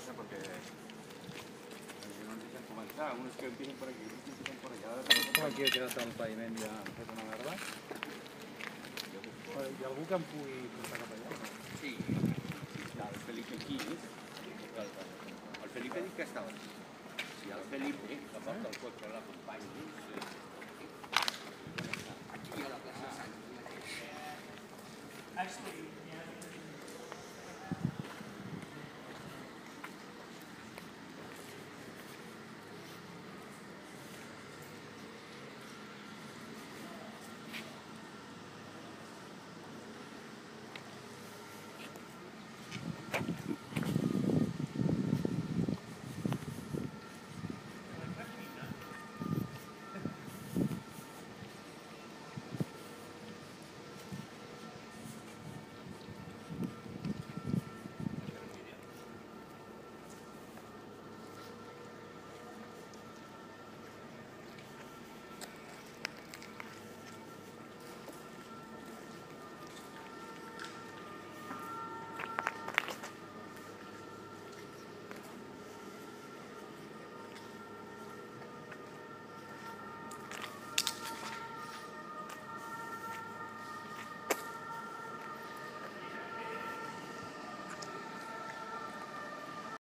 prisa porque no nos dejan comentar. Unos que empiezan por aquí, otros que empiezan por allá. Com aquí he tirat el paviment ja han fet una merda? Hi ha algú que em pugui portar cap allà? Sí, el Felipe aquí. El Felipe dic que estava aquí. Si el Felipe, que porta el cotxe a l'acompany, aquí a la plaça Sant.